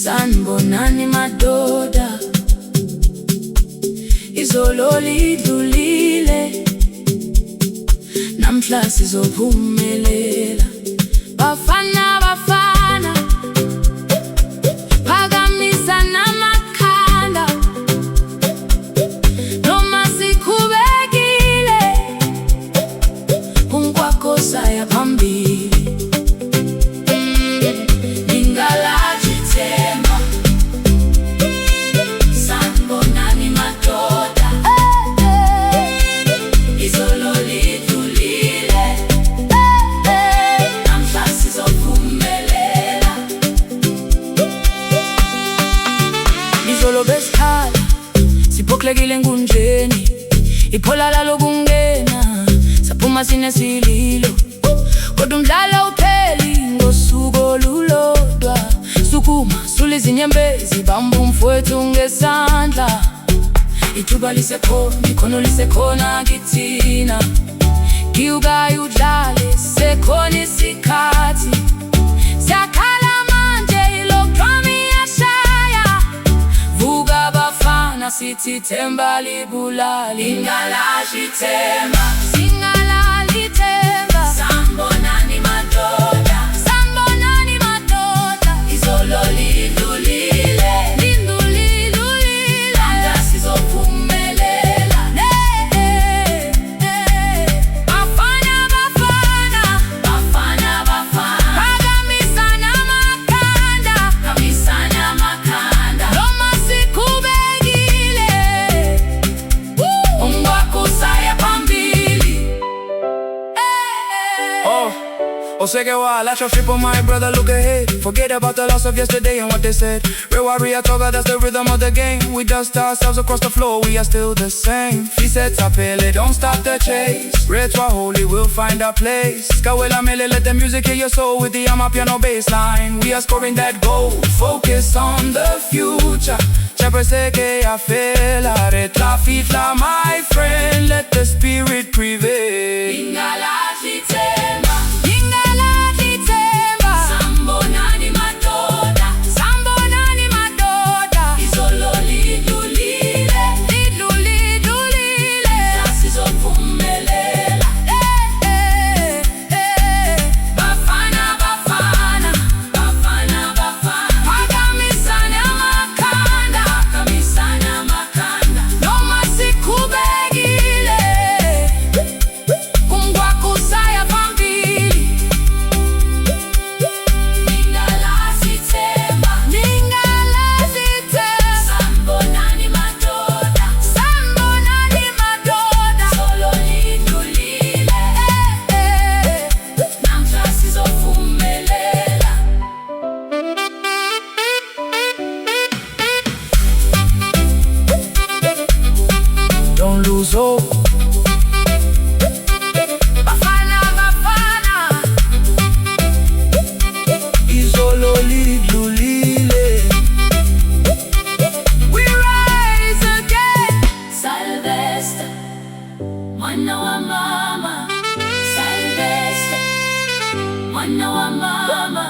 Sanibonani madoda, Izolo lidlulile, namhla sizophumelela. Bafana Bafana, phakamisa namakhanda, noma sikhubekile, 𝒂𝒂𝒏𝒐 phambili. Siphokhlekile ngunjeni, ipholala lokungena, saphuma sinesililo. Kodwa umdlalo upheli ngosuku olulodwa. Sukuma sulizinyembezi, bamba umfowethu ngesandla. Ithuba lisekhona, ikhono lisekhona kithina. Ngiwukayi udlale, sekhona isikhathi. Siyakhala manje, ilo-drum iyashaya. Vuka Bafana sithi ithemba libulali. Ingalahli ithemba, singalahli ithemba. Sanibonani madoda, sanibonani madoda. Izolo lidlulile, lidlulile. Namhla sizophumelela. Bafana Bafana, Bafana Bafana. Phakamisa namakhanda, phakamisa namakhanda. Noma sikhubekile, 𝒂𝒂𝒏𝒐 phambili. Oseke light your ship on my brother, look ahead. Forget about the loss of yesterday and what they said. 𝒕𝒓𝒐𝒂𝒏𝒂𝒍, that's the rhythm of the game. We dust ourselves across the floor, we are still the same. 𝒑𝒓𝒐𝒂𝒏𝒂𝒍, don't stop the chase. 𝒕𝒓𝒐𝒂𝒏𝒂𝒍, holy, we'll find our place. 𝒑𝒓𝒐𝒂𝒏𝒂𝒍, let the music hear your soul with the Amapiano bass line. We are scoring that goal, focus on the future. 𝒑𝒓𝒐𝒂𝒏𝒂𝒍, 𝒔𝒑𝒚𝒍𝒆, my friend, let the spirit prevail. Ingalahli ithemba, ingalahli ithemba. Sanibonani madoda, sanibonani madoda. Izolo lidlulile, lidlulile. Namhla sizophumelela. Bafana Bafana, Bafana Bafana. Phakamisa namakhanda, phakamisa namakhanda. Noma sikhubekile, 𝒂𝒂𝒏𝒐 phambili. Ingalahli ithemba, ingalahli ithemba. Sanibonani madoda, sanibonani madoda. Izolo lidlulile, namhla sizophumelela. Don't lose hope. Bafana Bafana, Izolo lidlulile. we rise again. 𝒑𝒓𝒐𝒂𝒏𝒂𝒍, mwana wa mama. 𝒑𝒓𝒐𝒂𝒏𝒂𝒍, mwana wa mama.